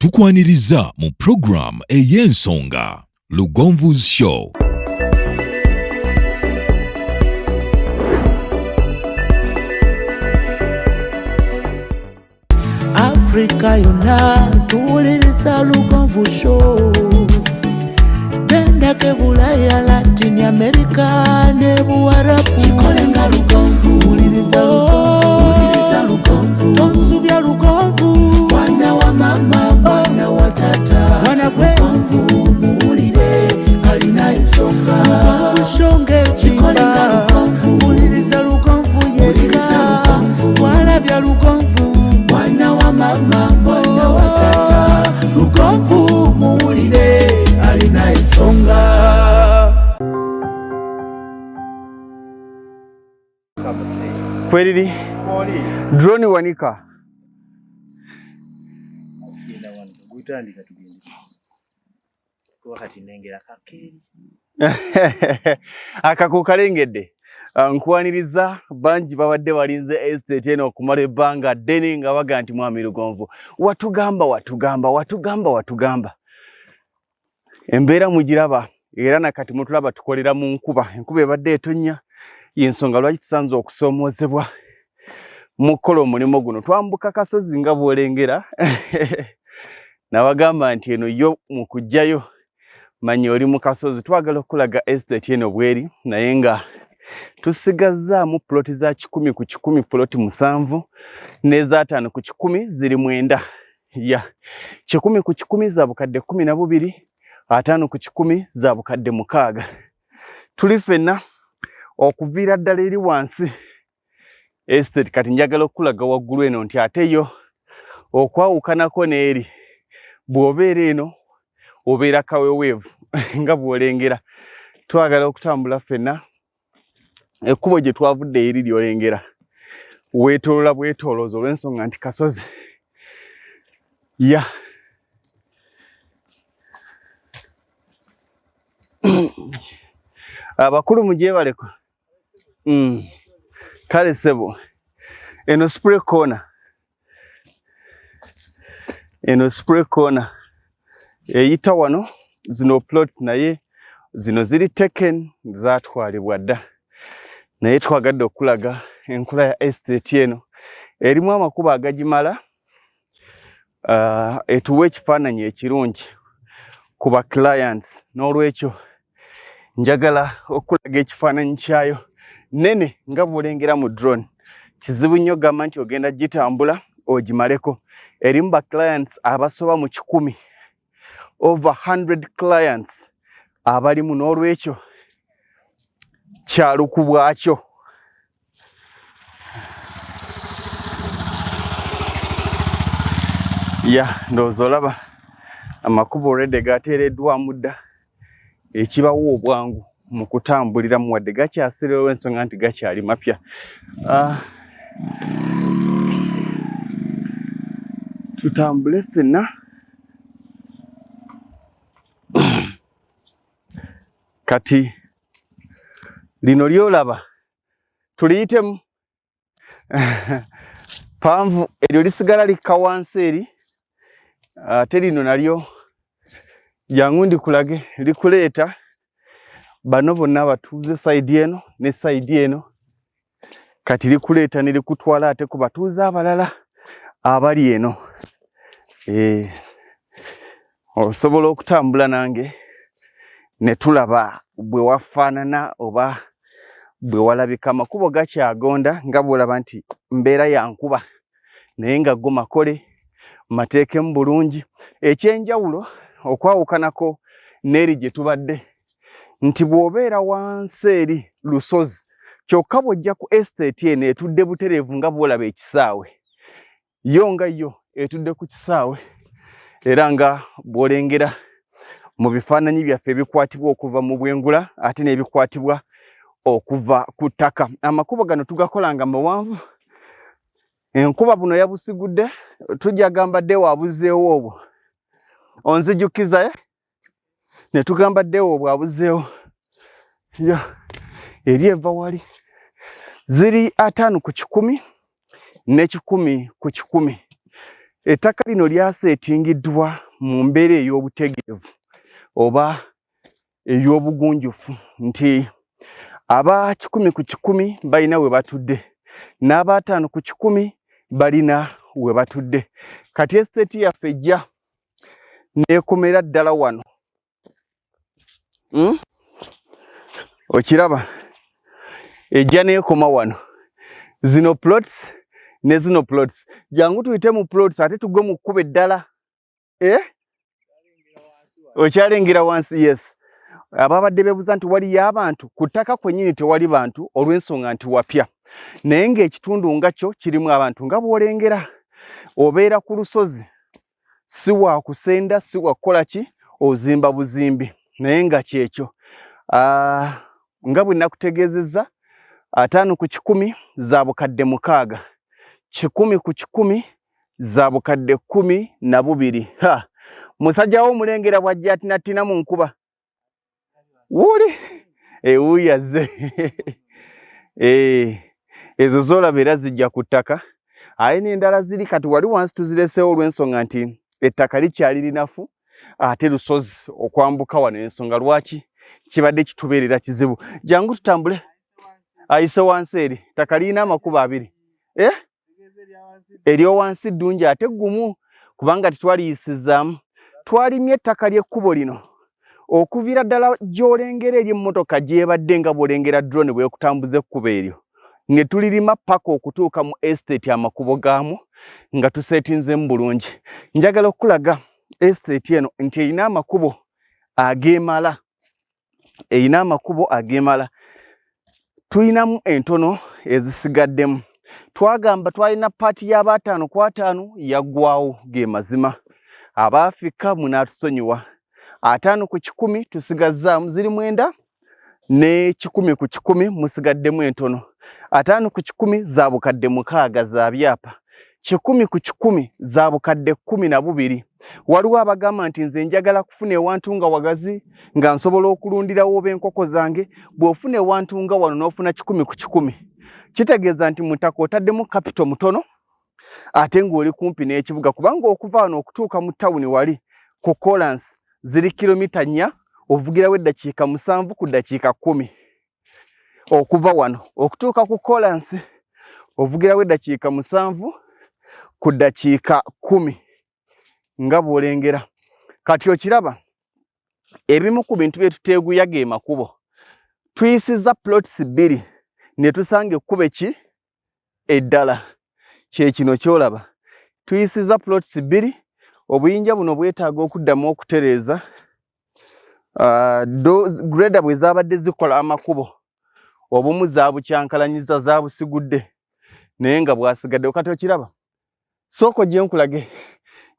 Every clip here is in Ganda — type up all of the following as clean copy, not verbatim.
Tukwaniriza mu program ey'ensonga Lugonvu's Show. Africa yona tuwuliriza Lugonvu Show. Genda ke Bulaya, Latin America ne Buarabu. Chikolenga Lugonvu, wuliriza Lugonvu. Tonsubya Lugonvu, mwana wa mama, mwana wa tata. Mwana Lugonvu, muwulire alina ensonga. Lugonvu shonge chikolenga Lugonvu, wuliriza Lugonvu yeka. Walabya Lugonvu, mwana wa mama, mwana wa tata. Lugonvu muwulire alina ensonga. Kweliri drone wanika gutandika tugende wakati nengera kakeri akakukalengedde nkwaniriza banji babadde walinze estate eno okumala ebbanga ddene nga baga nti mwami Lugonvu watugamba embeera mugiraba era nakati mutulaba tukolera mu nkuba ebadde etonnya y'ensonga lwaki tusanze okusoomoozebwa mu kukola omulimu guno. Twambuka kasozi nga bw'olengera nabagamba nti eno yo mu kujjayo manyi oli mu kasozi. Twagala okulaga estate eno bweri naye nga tusigazaamu ploti za 10 ku 10, ploti 7 n'eza 5 ku 10 ziri 9. 10 ku 10 za bukadde 12, 5 ku 10 za bukadde 6. Tuli ffenna okuviira ddala eri wansi estate. Kati njagala okulaga waggulu eno nti ate yo okwawukanako n'eri bw'obeera eno obeera kaweweevu nga bw'olengera. Twagala okutambula ffenna ekkubo gye twavudde eri ly'olengera weetoolola bwetoolooza olw'ensonga nti kasozi. Abakulu mugyebaleko. Kale sebo eno spray corner eyita wano zino plots naye zino ziri taken zatwalibwa dda, naye twagadde okulaga enkula ya estate eno erimu amakubo agagimala etuwa ekifaananyi ekirungi ku ba clients. N'olwekyo njagala okulaga ekifaananyi kyayo nene nga bw'olengera mu drone. Kizibu nnyo gamba nti ogenda gitambula ogimaleko. Erimu ba clients abasoba mu 10, over 100 clients abalimu. N'olwekyo kyalukubwakyo. Ndowooza olaba amakubo already gateereddwamu dda ekibawa obwangu mu kutambulira mu wadde gakyasira olw'ensonga nti gakyali mapya. Tutambule ffenna. Kati lino lyolaba tuliyitemu. Panvu eryo lisigala likka wansi eri, ate lino nalyo jangu ndikulage likuleeta bano bonna abatuuze side eno ne side eno. Kati likuleeta ne likutwala ate ku batuuze abalala abali eno. Osobola okutambula nange ne tulaba bwe wafaanana oba bwe walabika. Amakubo gakyagonda nga bw'olaba nti mbeera ya nkuba naye nga go makole mateekemu bulungi. Ekyenjawulo okwawukanako n'eri gye tubadde nti bw'obeera wansi eri lusozi kyokka bw'ojja ku estate eno etudde butereevu nga bw'olaba ekisaawe, yo nga yo etudde ku kisaawe. Era nga bw'olengera mu bifaananyi byaffe ebikwatibwa okuva mu bwengula ate n'ebikwatibwa okuva ku ttaka. Amakubo gano tugakolanga mawanvu. Enkuba buno yabusigudde tujja gamba dde wabuzeewo obwo onzijukiza ne tugamba ddewo bwabuzeewo. Eri eva wali ziri 5 ku 10 ne 10 ku 10. ettaka lino lyaseetingiddwa mu mbeera ey'obutegeevu oba ey'obugunjufu nti aba 100 ku 100 balina we batudde n'aba 5 ku 100 balina we batudde. Kati estate yaffe ejja neekomera ddala wano. Okiraba ejja neekoma wano. Zino plots ne zino plots. Jangu tuyite mu plots ate tugwe mu kkubo eddala. Okyalengera wansi, yes. Ababadde beebuuza nti waliyo abantu ku ttaka kwennyini tewali bantu olw'ensonga nti wapya. Naye ng'ekitundu nga kyo kirimu abantu nga bw'olengera. Obeera ku lusozi si wa kusenda si wa kukola ki ozimba buzimbi naye nga kyekyo. Nga bwe nakutegeezezza 5 ku 100 za bukadde 6, 10 ku 100 za bukadde 12. Musajja w'omulengera bw'ajja atinatina mu nkuba. Wuli ewuyaze. Ezo z'olaba era zijja ku ttaka. Aye n'endala ziri kati wali wansi tuzireseewo olw'ensonga nti ettaka likyali linafu ate lusozi okwambuka wano ensonga lwaki kibadde kitubeerera kizibu. Jangu tutambule. Ayise wansi eri. Ttaka lirina amakubo 2. Eryowansi ddungi ate gumu kubanga tetwaliyisizaamu. Twalimye ettaka ly'ekkubo lino okuviira ddala gy'olengera ery'emmotoka gyebadde nga bw'olengera drone bw'ekutambuza ekkubo eryo. Ne tulirima paka okutuuka mu estate amakubo gaamu nga tuseetinzemu bulungi. Njagala okulaga estate eno nti erina amakubo ageemala. Erina amakubo ageemala. Tulinamu entono ezisigaddemu. Twagamba twalina paati y'aba 5 ku 5 yaggwawo ge mazima. Abaafrika munaatusonyiwa. 5 ku 100 tusigazzaamu ziri 9 ne 10 ku 100 musigaddemu entono. 5 ku 100 za bukadde 6 za byapa. 10 ku 100 za bukadde 12. Waliwo abagamba nti nze njagala kufuna ewantu nga wagazi nga nsobola okulundirawo b'enkoko zange. Bw'ofuna ewantu nga wano n'ofuna 10 ku 100 kitegeeza nti mutaka otaddemu capital mutono ate ng'oli kumpi n'ekibuga kubanga okuva wano okutuuka mu tawuni wali ku Collins ziri kilomita 4 ovugirawo eddakiika 7 ku ddakiika 10. Okuva wano okutuuka ku Collins ovugirawo eddakiika 7 ku ddakiika 10 nga bw'olengera. Kati okiraba ebimu ku bintu bye tuteeguya ge makubo. Tuyisizza plots 2 ne tusanga ekkubo ki eddala. Kye kino kyolaba. Tuyisizza plots 2 obuyinja buno bwetaaga okuddamu okutereeza. Greda bwe zaabadde zikola amakubo obumu zaabukyankalanyiza zaabusigudde naye nga bwasigadde. Kati okiraba sooka gye nkulage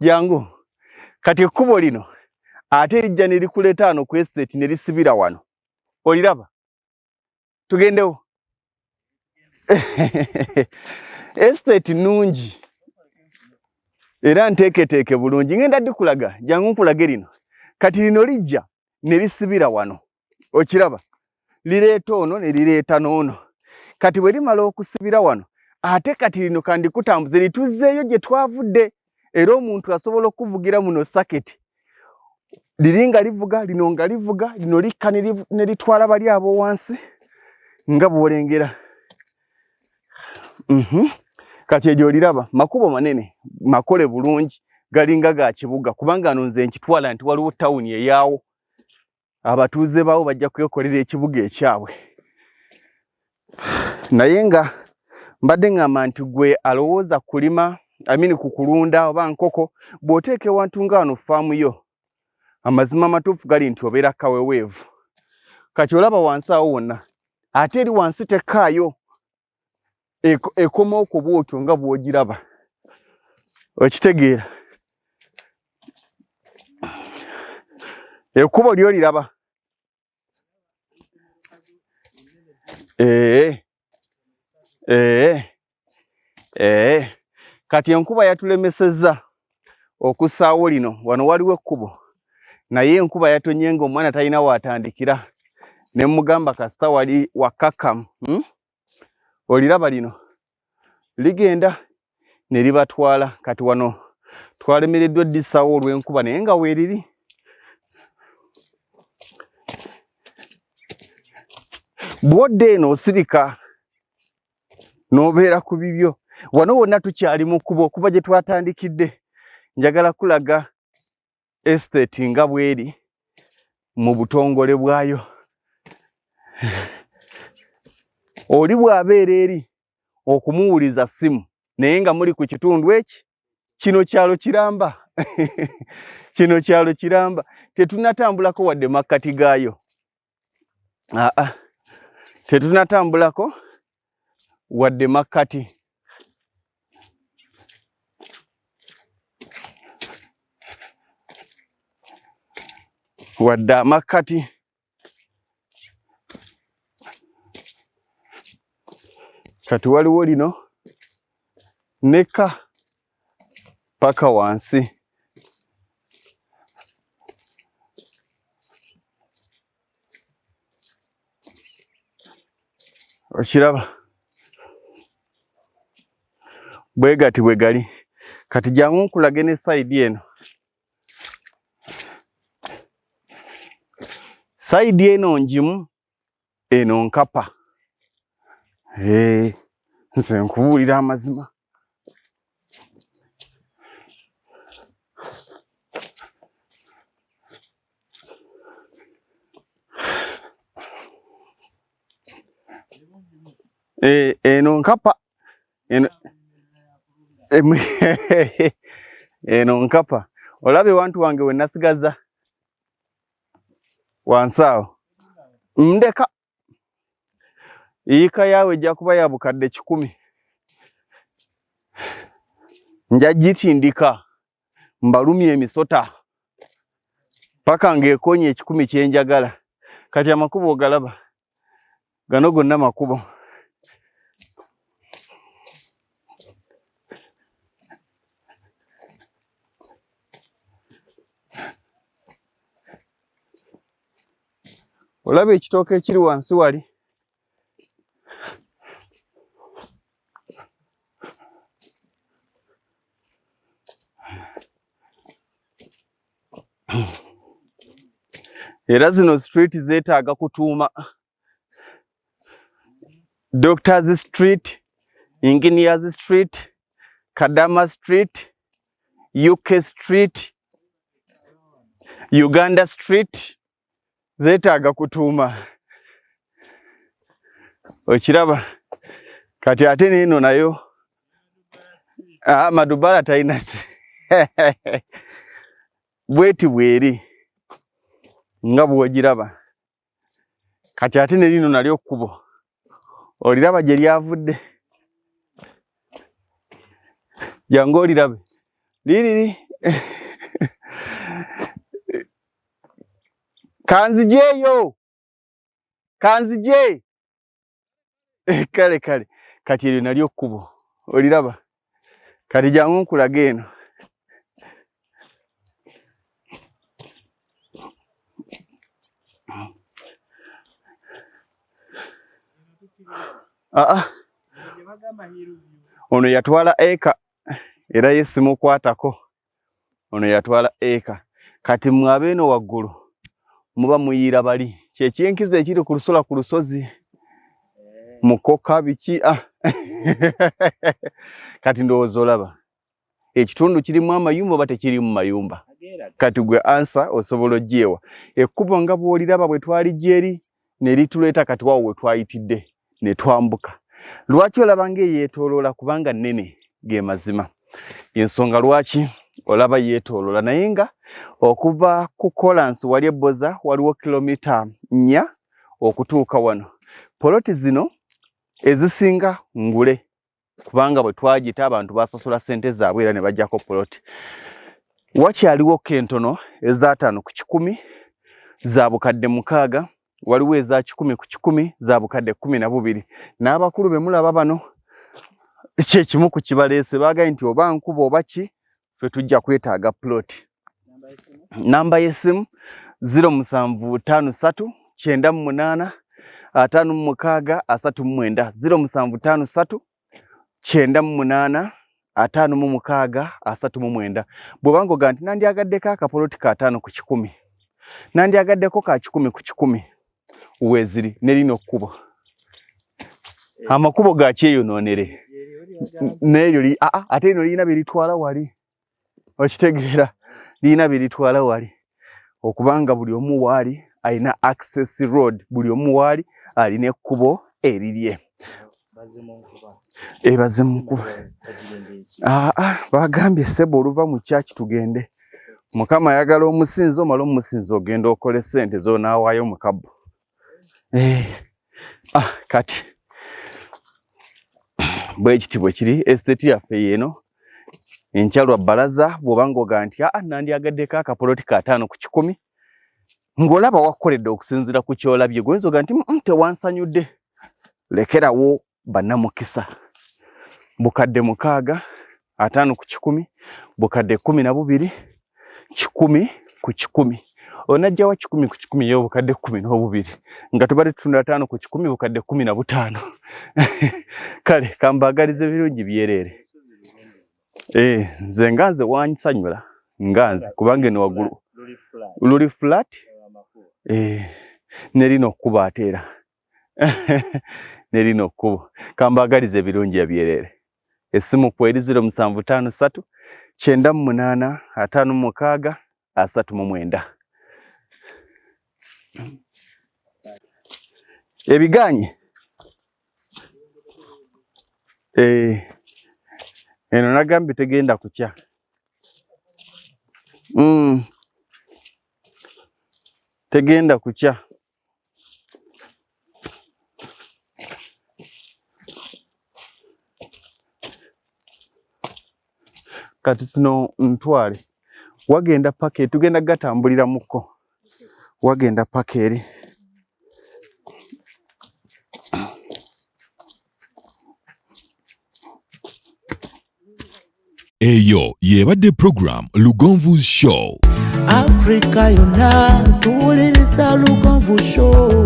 jangu. Kati ekkubo lino ate lijja ne likuleeta wano ku estate ne lisibira wano. Oliraba? Tugendewo. Estate nungi era nteeketeeke bulungi. Ngenda dikulaga jangu nkulage lino. Kati lino lijja ne lisibira wano. Okiraba? Lireeta ono ne lireeta n'ono. Kati bwe limala okusibira wano ate kati lino kandi kutambuze lituzzeeyo gye twavudde era omuntu asobola okuvugira muno saketi. Liringa livuga lino nga livuga lino likka ne litwala bali abo wansi nga bw'olengera. Kati egyo oliraba makubo manene makole bulungi galinga ga kibuga kubanga nonze nkitwala nti waliwo tawuni eyaawo abatuuze baawo bajja kwekolera ekibuga ekyabwe. Naye nga mbadde ngamba nti gwe alowooza kulima kukulunda oba nkoko bw'oteeka ewantu nga wano faamu yo amazima amatuufu gali nti obeera kaweweevu. Kati olaba wansi awo wonna ate eri wansi tekaayo ekoma okuba otyo nga bw'ogiraba. Okitegeera? Ekkubo ly'oliraba. Kati enkuba yatulemesezza okussaawo lino. Wano waliwo ekkubo naye enkuba yatonye ng'omwana talina waatandikira ne mugamba kasita wali wakakkamu. Oliraba lino ligenda ne libatwala. Kati wano twalemereddwa dissawo olw'enkuba naye nga weeriri. Bw'odda eno osirika n'obeera ku bibyo. Wano wonna tukyali mu kkubo okuva gye twatandikidde. Njagala kulaga estate nga bweri mu butongole bwayo. Oli bw'abeera eri okumuwuliza ssimu naye nga muli ku kitundu eki, kino kyalo Kiramba. Kino kyalo Kiramba. Tetunatambulako wadde makkati gaayo. Tetunatambulako wadde makkati. Wadde amakkati. Kati waliwo lino neka paka wansi. Okiraba bwe gati bwe gali. Kati jangu nkulage ne side eno. Side eno njimu, eno nkapa. Nze nkubuulira amazima. Eno nkapa. Eno nkapa. Olabe wantu wange we nasigaza wansaawo. Ndeka. Iyika yawe ejja kuba ya bukadde 10. Nja gitindika mbalumye emisota paka ng'ekonye 10 kyenjagala. Kati amakubo ogalaba. Gano gonna makubo. Olaba ekitooke ekiri wansi wali. Era zino street zeetaaga kutuuma. Doctors Street, Engineers Street, Kadama Street, UK Street, Uganda Street. Zeetaaga kutuuma. Okiraba. Kati ate n'eno nayo. Madubala talina. Bweti bweri. Nga bw'ogiraba. Kati ate ne lino nalyo kkubo. Oliraba gye lyavudde. Jangu olirabe. Liriri. Kanzijeyo. Kanzije. Kale kale. Kati eryo nalyo kkubo. Oliraba. Kati jangu nkulage eno. Ono yatwala eka era yesimukwatako. Ono yatwala eka. Kati mwabeeno waggulu muba muyiira bali. Kyekyenkiza ekiri ku lusola ku lusozi. Mukoka biki. Kati ndowooza olaba. Ekitundu kirimu amayumba oba tekirimu mayumba. Kati gwe ansa osobola ogyewa. Ekkubo nga bw'oliraba bwe twali gyeri ne lituleeta kati waawo we twayitidde ne twambuka. Lwaki olaba ng'eyeetooloola kubanga nnene ge mazima. Ensonga lwaki olaba yeetooloola naye nga okuva ku Kolansi wali BBOZA waliwo kilomita 4 okutuuka wano. Poloti zino ezisinga ngule kubanga bwe twagita abantu basasula ssente zaabwe era ne bajjako poloti. Wakyaliwo kentono eza 5 ku 10 za bukadde 6, waliwo eza 10 ku 10 za bukadde 12. N'abakulu be mulaba bano kyekimu ku kibaleese baagaye nti oba nkuba oba ki ffe tujja kwetaaga ploti. Namba y'essimu 0753 98 56 39 0753 98 56 39. Bw'obanga oga nti nandiyagaddeko akapoloti ka 5 ku 10, nandiyagaddeko ka 10 ku 10, weeziri ne lino kkubo. Amakubo ga kyeyonoonere n'eryo ate lino lirina bye litwala wali, okitegeera, lirina bye litwala wali, okubanga buli omu waali alina access road, buli omu waali alina ekkubo erirye. Bazimunkuba bagambye sebo oluva mu kyaki tugende. Mukama ayagala omusinzo, omala omusinzo ogenda okole ssente zo n'awaayo mu kabbo. Kati bwe kiti bwe kiri estate yaffe yeno enkyalwa Balaza. Bw'obanga oga nti nandiyagaddeko akapoloti ka 5 ku 10, ng'olaba wakoledde okusinziira ku kyolabye, gwenza oga nti tewansanyudde, lekerawo bannamukisa. Bukadde 6 5 ku 10, bukadde 12 10 ku 10. Onajja wa 10 ku 10 yo bukadde 12 nga tubadde tutunda 5 ku 10 bukadde 15. Kale kambagalize birungi byerere. Nze nganze wansanyula nganze kubanga eno waggulu luli flat ne lino kkuba ateera. Ne lino kkubo kambagalize birungi byerere. Essimu ku 0753 98 56 39. Ebiganye eno nagambye tegenda kukya. Tegenda kukya. Kati sino ntwale wagenda paka tugenda gatambulira muko, wagenda paka eri. Eyo yebadde program Lugonvu's Show. Africa yonna tuwuliriza Lugonvu Show.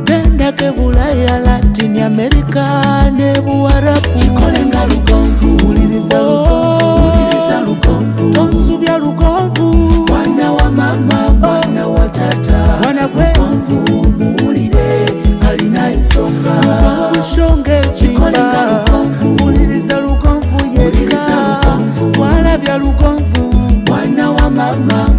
Genda ke Bulaya, Latin America ne Buwarabu, kikolenga Lugonvu. Wuliriza Lugonvu, tonsubya Lugonvu. Mwana wa mama, mwana wa tata, mwana gwe Lugonvu muwulire alina ensonga. Lugonvu Show ng'ezimba, wuliriza Lugonvu yekka, walabya Lugonvu. Mwana wa mama